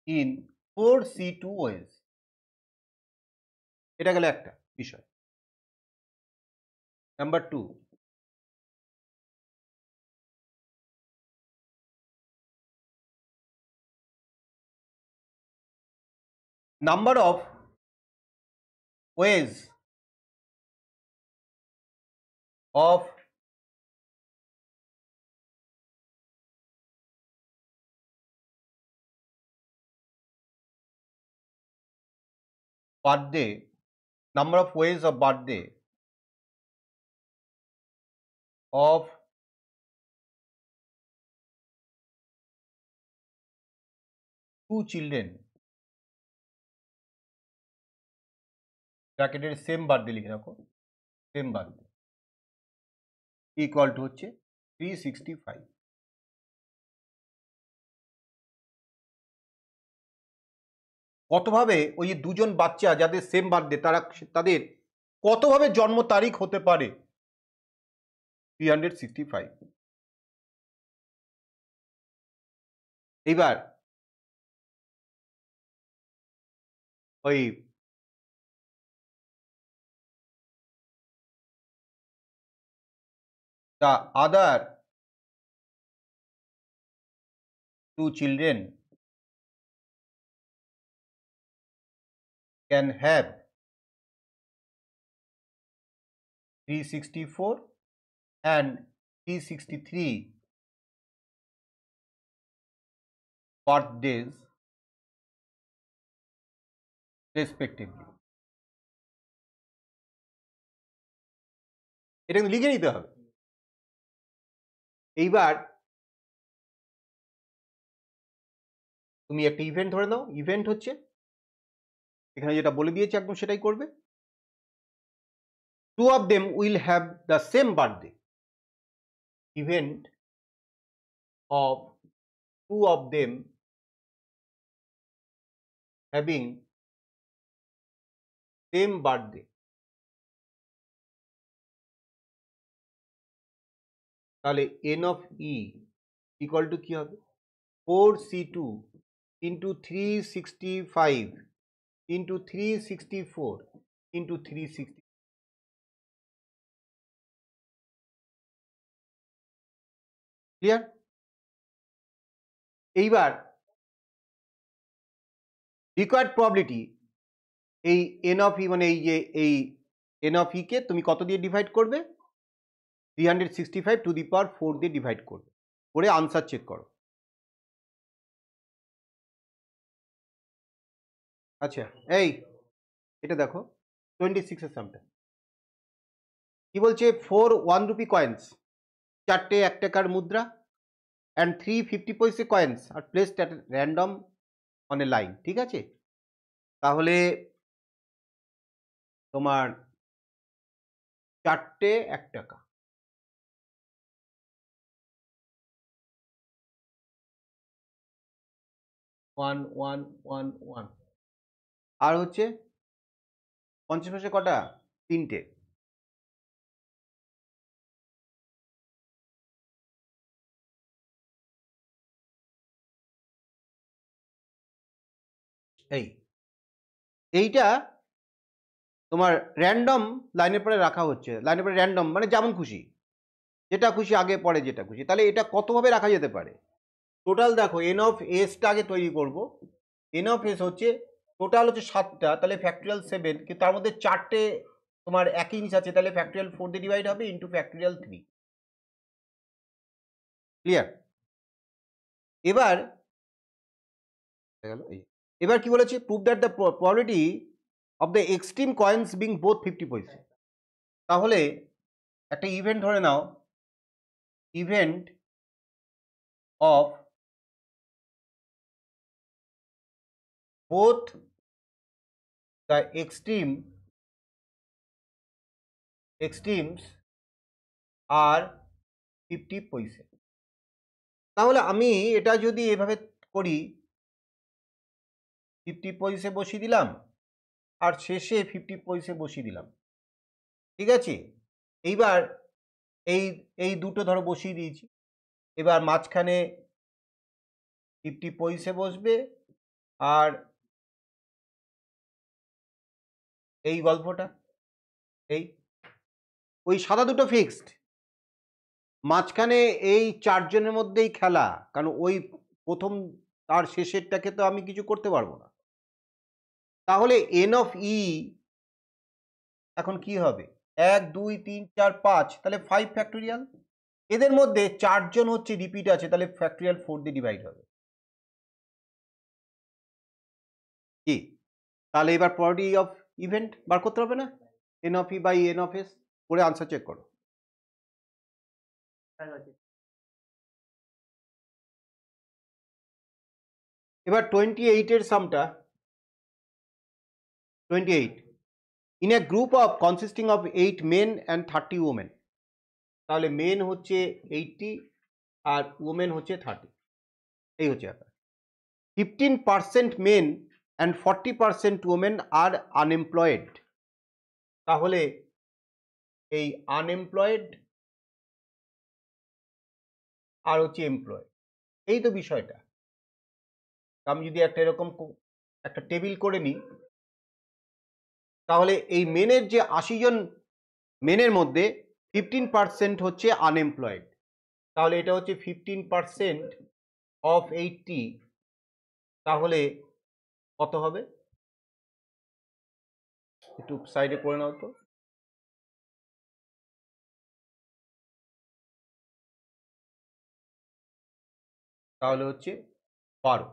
in 4C2 ways. এটা গেল একটা বিষয়। Number 2, number of ways of birthday, number of ways of birthday of two children ব্র্যাকেটের সেম বার্থডে লিখে রাখো, সেম বার্থডে ইকুয়াল টু হচ্ছে 365। কতভাবে ওই যে দুজন বাচ্চা যাদের সেম বার্থডে তাদের কতভাবে জন্ম তারিখ হতে পারে 365। এইবার ওই the other two children can have 364 and 363 birthdays respectively। এটা কিন্তু লিখে নিতে হবে। এইবার তুমি একটা ইভেন্ট ধরে নাও, ইভেন্ট হচ্ছে এখানে যেটা বলে দিয়েছে একদম সেটাই করবে। two of them will have the same birthday। Event of two of them having same birthday, তাহলে n of e equal to কি হবে 4c2 into 365 into 364 into 360। Clear? এইবার রিকোয়ার্ড প্রবাবিলিটি এই এন অফ ই মানে এই যে এই এন অফ ই কে তুমি কত দিয়ে ডিভাইড করবে 365 টু দি পাওয়ার 4 দিয়ে ডিভাইড করবে, করে আনসার চেক করো। আচ্ছা এই এটা দেখো 26 এর সামটা কি বলছে 4 1 রুপি কয়েন্স, 4টে 1 টাকার মুদ্রা and 3 50 paise coins are placed at random on a line. ঠিক আছে, তাহলে তোমার 4টে 1 টাকা, ওয়ান ওয়ান ওয়ান ওয়ান, আর হচ্ছে 50 পয়সে কটা 3টে, এইটা তোমার র্যান্ডম লাইনের পরে রাখা হচ্ছে, লাইনের পরে র্যান্ডম মানে যেমন খুশি, যেটা খুশি আগে পরে যেটা খুশি। তাহলে এটা কতভাবে রাখা যেতে পারে? টোটাল দেখো এন অফ এসটা আগে তৈরি করব। এন অফ এস হচ্ছে টোটাল হচ্ছে 7টা, তাহলে ফ্যাক্টরিয়াল 7, কিন্তু তার মধ্যে 4টে তোমার একই জিনিস আছে, তাহলে ফ্যাক্টরিয়াল 4 দিয়ে ডিভাইড হবে ইন্টু ফ্যাক্টরিয়াল 3। ক্লিয়ার? এবার এবার কি বলেছে prove that the probability of the extreme coins being both 50 paisa. তাহলে একটা ইভেন্ট ধরে নাও, event of both the extremes are 50 paisa. তাহলে আমি এটা যদি এভাবে করি 50 পয়সা বসিয়ে দিলাম আর শেষে 50 পয়সা বসিয়ে দিলাম, ঠিক আছে। এইবার এই এই দুটো ধরো বসিয়ে দিয়েছি, এবার মাঝখানে 50 পয়সা বসবে আর এই গল্পটা এই ওই সাদা দুটো ফিক্সড, মাঝখানে এই 4 জনের মধ্যেই খেলা, কারণ ওই প্রথম তার শেষেরটাকে তো আমি কিছু করতে পারবো না। তাহলে এন অফ ই এখন কি হবে 1 2 3 4 5, তাহলে 5 ফ্যাক্টোরিয়াল। এদের মধ্যে 4 জন হচ্ছে রিপিট আছে, তাহলে ফ্যাক্টোরিয়াল 4 দিয়ে ডিভাইড হবে। কি তাহলে এবার প্রবাবিলিটি অফ ইভেন্ট বার করতে হবে না, N of E by N of S, করে আনসার চেক করো। এবার 28 এর সামটা 28 in a group of consisting of 8 men and 30 women, তাহলে মেন হচ্ছে 80 আর ওমেন হচ্ছে 30, এই হচ্ছে ব্যাপার। 15% men and 40% women are unemployed, তাহলে এই আনএমপ্লয়েড আর হচ্ছে এমপ্লয়েড, এই তো বিষয়টা। আমি যদি একটা এরকম একটা টেবিল করে নিই, তাহলে এই মেনের যে 80 জন মেনের মধ্যে 15% হচ্ছে আনএমপ্লয়েড, তাহলে এটা হচ্ছে 15% অফ 80, তাহলে কত হবে? একটু সাইডে করে নাও তো। তাহলে হচ্ছে 12,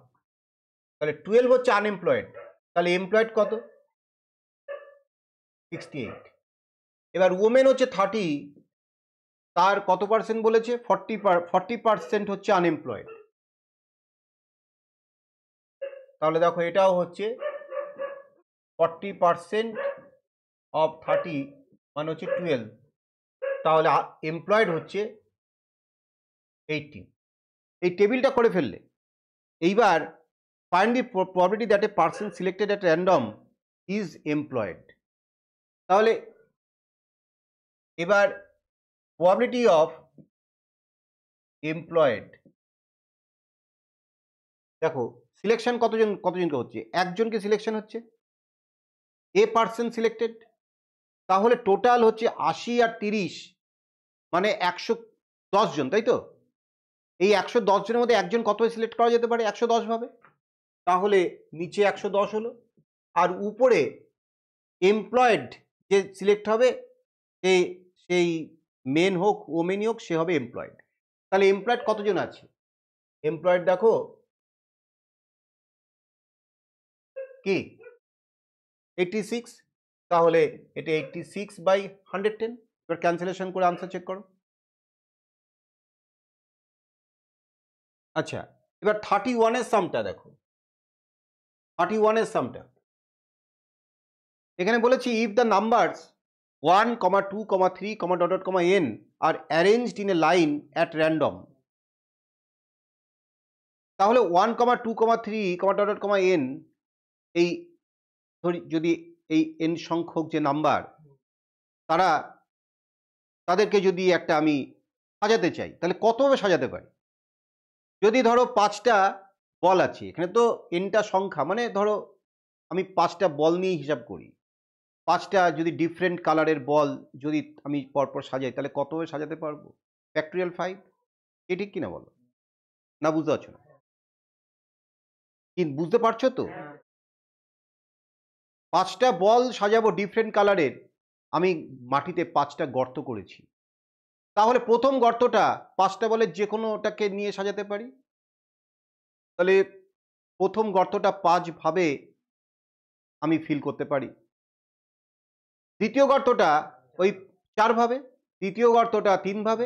তাহলে 12 হচ্ছে আনএমপ্লয়েড, তাহলে এমপ্লয়েড কত? 68। এবার ওমেন হচ্ছে 30, তার কত পার্সেন্ট বলেছে? 40% হচ্ছে আনএমপ্লয়েড, তাহলে দেখো এটাও হচ্ছে 40% অফ 30 মানে হচ্ছে 12, তাহলে এমপ্লয়েড হচ্ছে 18। এই টেবিলটা করে ফেললে এইবার find the probability that a person selected at random is employed, তাহলে এবার প্রবাবিলিটি অফ এমপ্লয়েড, দেখো সিলেকশন কতজনকে হচ্ছে? একজনকে সিলেকশন হচ্ছে, এ পার্সন সিলেক্টেড, তাহলে টোটাল হচ্ছে 80 আর 30 মানে 110 জন, তাই তো? এই 110 জনের মধ্যে একজন কত সিলেক্ট করা যেতে পারে? 110 ভাবে, তাহলে নিচে 110 হলো, আর উপরে এমপ্লয়েড যে সিলেক্ট হবে সেই মেন হোক ওমেনই হোক, সে হবে এমপ্লয়েড। তাহলে এমপ্লয়েড কতজন আছে? এমপ্লয়েড দেখো কি 86, তাহলে এটা 86/110। এবার ক্যান্সেলেশন করে আনসার চেক করো। আচ্ছা, এবার 31 এর সামটা দেখো, 31 এর সামটা এখানে বলেছি ইফ দ্য নাম্বারস 1, 2, 3, n আর arranged in a line at random, তাহলে 1, 2, 3, n এই যদি এই n সংখ্যক যে নাম্বার, তাদেরকে যদি একটা আমি সাজাতে চাই, তাহলে কতভাবে সাজাতে পারি? যদি ধরো 5টা বল আছে, এখানে তো nটা সংখ্যা, মানে ধরো আমি 5টা বল নিয়ে হিসাব করি, 5টা যদি ডিফারেন্ট কালারের বল যদি আমি পরপর সাজাই, তাহলে কতভাবে সাজাতে পারবো? ফ্যাক্টরিয়াল 5, এ ঠিক কিনা বলো? না বুঝতে পারছো না? কি বুঝতে পারছো তো? 5টা বল সাজাবো ডিফারেন্ট কালারের, আমি মাটিতে 5টা গর্ত করেছি, তাহলে প্রথম গর্তটা 5টা বলের যে কোনোটাকে নিয়ে সাজাতে পারি, তাহলে প্রথম গর্তটা 5 ভাবে আমি ফিল করতে পারি, দ্বিতীয় গর্তটা ওই 4 ভাবে, তৃতীয় গর্তটা 3 ভাবে,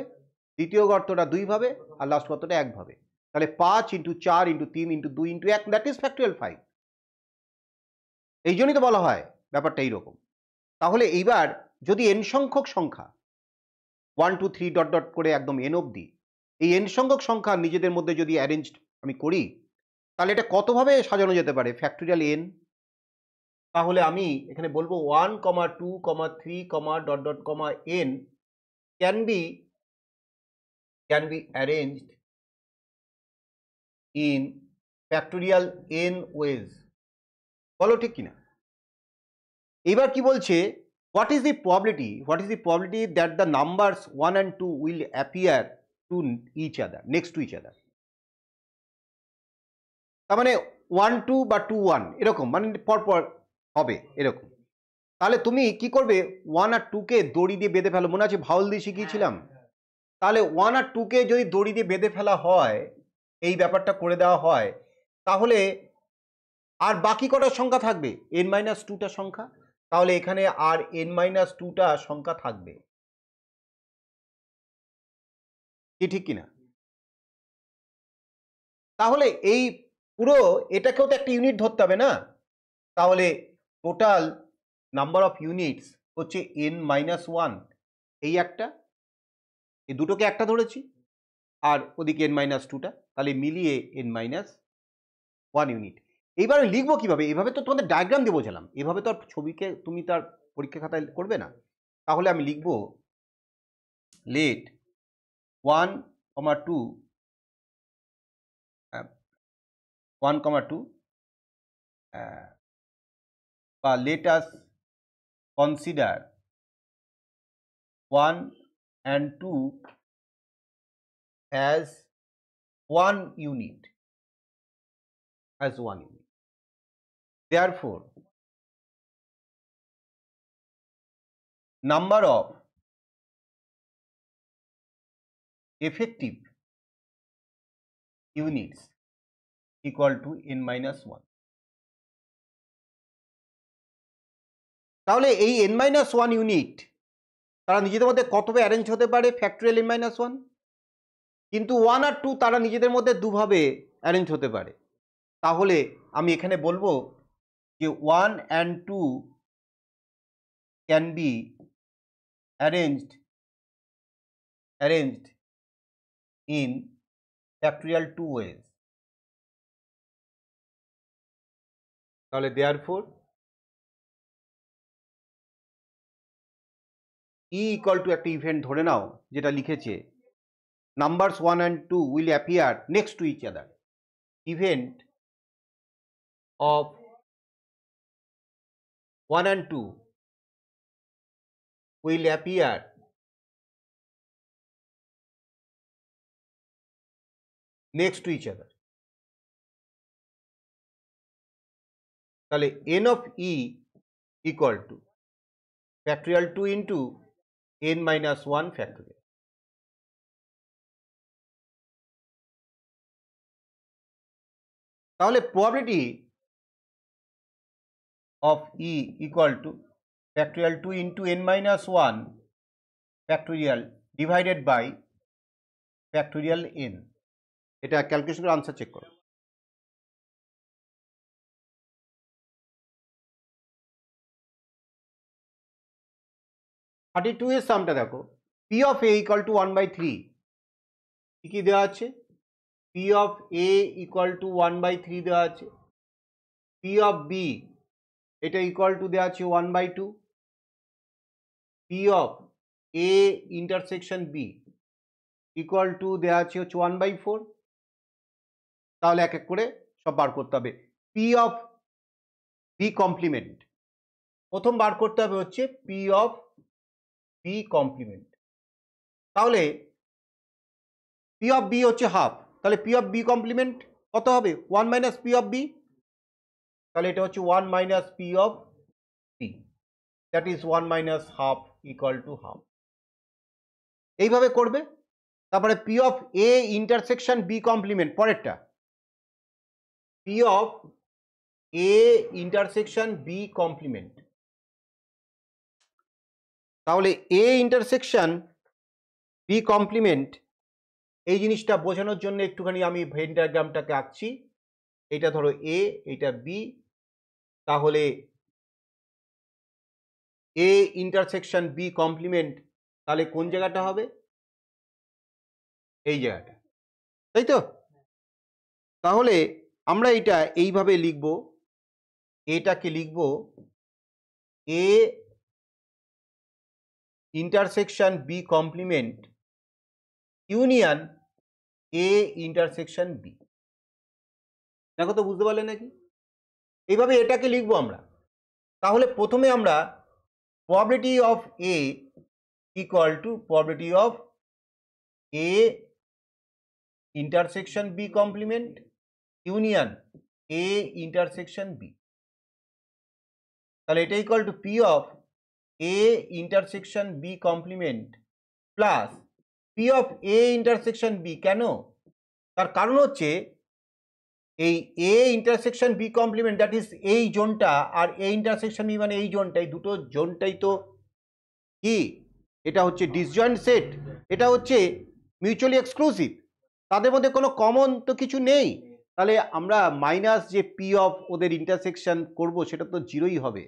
দ্বিতীয় গর্তটা 2 ভাবে, আর লাস্ট গর্তটা 1 ভাবে, তাহলে 5 × 4 × 3 × 2 × 1, দ্যাট ইজ ফ্যাক্টরিয়াল 5। এই জন্যই তো বলা হয় ব্যাপারটা এইরকম। তাহলে এইবার যদি n সংখ্যক সংখ্যা 1, 2, 3 করে একদম n অবধি, এই n সংখ্যক সংখ্যা নিজেদের মধ্যে যদি অ্যারেঞ্জড আমি করি, তাহলে এটা কতভাবে সাজানো যেতে পারে? Factorial n। তাহলে আমি এখানে বলবো 1, 2, 3, n can be arranged in factorial n ways। বলো ঠিক কিনা? এবার কি বলছে, what is the probability that the numbers 1 and 2 will appear to each other, next to each other? তার মানে 1, 2 বা 2, 1 এরকম, মানে পরপর হবে এরকম। তাহলে তুমি কি করবে? 1 আর 2 কে দড়ি দিয়ে বেঁধে ফেলো, মনে আছে ভাউল দিয়ে শিখিয়েছিলাম? তাহলে 1 আর 2 কে যদি দড়ি দিয়ে বেঁধে ফেলা হয়, এই ব্যাপারটা করে দেওয়া হয়, তাহলে আর বাকি কটা সংখ্যা থাকবে? n-2টা সংখ্যা, তাহলে এখানে আর n-2টা সংখ্যা থাকবে, কি ঠিক কিনা? তাহলে এই পুরো এটাকেও তো একটা ইউনিট ধরতে হবে না? তাহলে টোটাল নাম্বার অফ ইউনিটস হচ্ছে n-1, এই একটা, এই দুটোকে একটা ধরেছি, আর ওদিকে n-2টা, তাহলে মিলিয়ে n-1 ইউনিট। এইবার আমি লিখবো কিভাবে? এভাবে তো তোমাদের ডায়াগ্রাম দিয়ে বোঝালাম, এভাবে তো আর ছবিকে তুমি তার পরীক্ষা খাতায় করবে না। তাহলে আমি লিখবো লেট 1,2 বা let us consider 1 and 2 as one unit, therefore number of effective units equal to n-1। তাহলে এই n-1 ইউনিট তারা নিজেদের মধ্যে কতভাবে অ্যারেঞ্জ হতে পারে? ফ্যাক্টরিয়াল n-1, কিন্তু 1 আর 2 তারা নিজেদের মধ্যে দুভাবে অ্যারেঞ্জ হতে পারে। তাহলে আমি এখানে বলবো যে 1 and 2 can be arranged in factorial 2 ways। তাহলে therefore E equal to একটা ইভেন্ট ধরে নাও যেটা লিখেছে numbers 1 and 2 will appear next to each other, event of 1 and 2 will appear next to each other। তাহলে n of E equal to factorial 2 into n-1 factorial। তাহলে probability of E equal to factorial 2 into n-1 factorial divided by factorial n। এটা calculation করে answer check করো। Thirty two এর সামটা দেখো, P of A equal to 1/3 কি দেওয়া আছে? P of A equal to 1/3 দেওয়া আছে। পি অফ বি এটা ইকুয়াল টু দেওয়া আছে 1/2। P of A intersection B equal to দেওয়া আছে হচ্ছে 1/4। তাহলে এক এক করে সব বার করতে হবে। পি অফ বি কমপ্লিমেন্ট প্রথম বার করতে হবে হচ্ছে পি অফ বি কমপ্লিমেন্ট। তাহলে পি অফ বি হচ্ছে হাফ, তাহলে পি অফ বি কমপ্লিমেন্ট কত হবে? 1 মাইনাস পি অফ বি, তাহলে এটা হচ্ছে 1 minus P of B, that is 1 minus half equal to half. এইভাবে করবে। তারপরে P of A intersection B complement, পরেরটা P of A intersection B complement. তাহলে এ ইন্টারসেকশন বি কমপ্লিমেন্ট এই জিনিসটা বোঝানোর জন্য একটুখানি আমি ভেন ডায়াগ্রামটাকে আঁকছি। এটা ধরো এ, এটা বি, তাহলে এ ইন্টারসেকশন বি কমপ্লিমেন্ট তাহলে কোন জায়গাটা হবে? এই জায়গাটা, তাই তো? তাহলে আমরা এটা এইভাবে লিখব, এটাকে লিখব A intersection B complement union A intersection B. দেখো তো বুঝতে পারলে নাকি? এইভাবে এটাকে লিখবো আমরা। তাহলে প্রথমে আমরা probability of A equal to probability of A intersection B complement union A intersection B, তাহলে এটা equal to P of A intersection B complement plus P of A intersection B। কেন? তার কারণ হচ্ছে এই A intersection B complement that is এই জোনটা, আর A intersection B মানে এই জোনটাই, দুটো জোনটাই তো কি, এটা হচ্ছে ডিসজয়েন্ট সেট, এটা হচ্ছে মিউচুয়ালি এক্সক্লুসিভ, তাদের মধ্যে কোনো কমন তো কিছু নেই। তাহলে আমরা মাইনাস যে পি অফ ওদের ইন্টারসেকশন করব সেটা তো জিরোই হবে।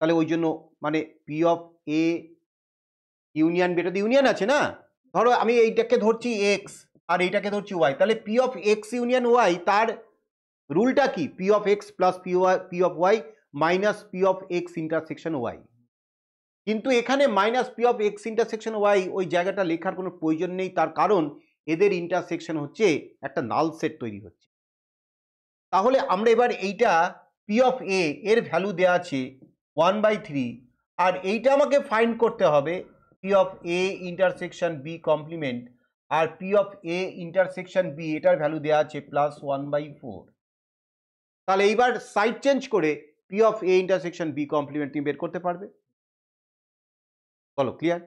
তাহলে ওই জন্য মানে P of A union B, এটা তো ইউনিয়ন আছে না, ধরো আমি এইটাকে ধরছি এক্স আর এইটাকে ধরছি ওয়াই, তাহলে P of X union Y তার রুলটা কি, P of X plus P of Y minus P of X intersection Y. কিন্তু এখানে minus P of X intersection Y ওই জায়গাটা লেখার কোনো প্রয়োজন নেই, তার কারণ এদের ইন্টারসেকশন হচ্ছে একটা নাল সেট তৈরি হচ্ছে। তাহলে আমরা এবার এইটা পি অফ এ এর ভ্যালু দেওয়া আছে 1/3, আর এইটা আমাকে ফাইন্ড করতে হবে P of A intersection B complement, আর P of A intersection B এটার ভ্যালু দেওয়া আছে +1/4। তাহলে এইবার সাইড চেঞ্জ করে P of A intersection B complement তুমি বের করতে পারবে। বলো ক্লিয়ার?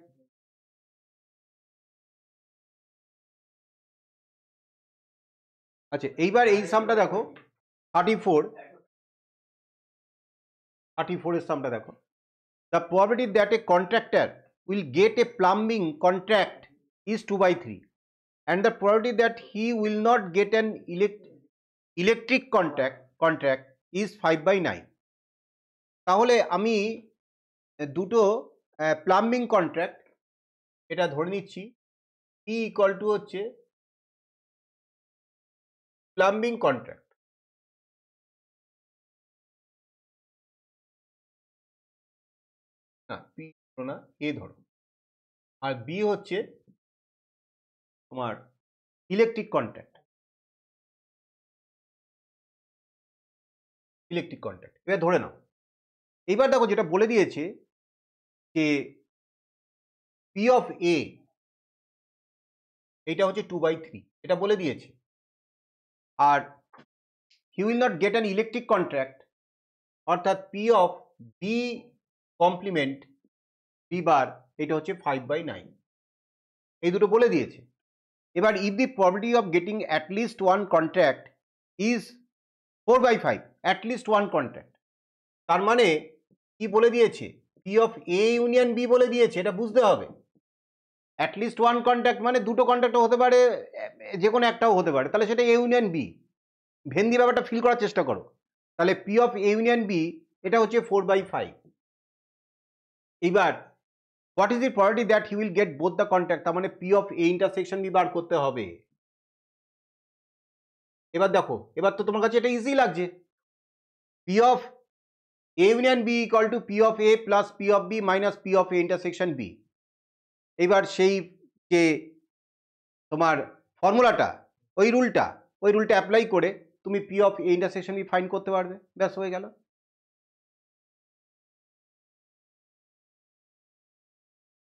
আচ্ছা এইবার এই সামটা দেখো 34 এর সামটা দেখো, the probability that a contractor will get a plumbing contract is 2/3 and the probability that he will not get an electric contract is 5/9। তাহলে আমি দুটো প্লাম্বিং কন্ট্রাক্ট এটা ধরে নিচ্ছি E ইকুয়াল টু হচ্ছে প্লাম্বিং কন্ট্রাক্ট, না পি ধরো না, এ ধরো, আর বি হচ্ছে তোমার ইলেকট্রিক কন্ট্রাক্ট। এবার ধরে নাও, এইবার দেখো যেটা বলে দিয়েছে যে পি অফ এ এইটা হচ্ছে 2/3, এটা বলে দিয়েছে, আর he will not get an electric contract অর্থাৎ P of B complement B bar এটা হচ্ছে 5/9, এই দুটো বলে দিয়েছে। এবার if the probability of getting at least one contract is 4/5, at least one contract, তার মানে কি বলে দিয়েছে, P of A union B বলে দিয়েছে, এটা বুঝতে হবে। অ্যাটলিস্ট ওয়ান কন্ট্রাক্ট মানে দুটো কন্ট্রাক্টও হতে পারে, যে কোনো একটাও হতে পারে, তাহলে সেটা এ ইউনিয়ন বি। ভেন্দি ব্যাপারটা ফিল করার চেষ্টা করো। তাহলে P of A union B এটা হচ্ছে 4/5। এইবার what is the probability that he will get both the contract, তার মানে P of A intersection B বার করতে হবে। এবার দেখো, এবার তো তোমার কাছে এটা ইজি লাগছে, P of A union B equal to P of A plus P of B minus P of A intersection B. এবার সেই যে তোমার ফর্মুলাটা, ওই রুলটা অ্যাপ্লাই করে তুমি P of A intersection B find করতে পারবে, ব্যাস হয়ে গেল।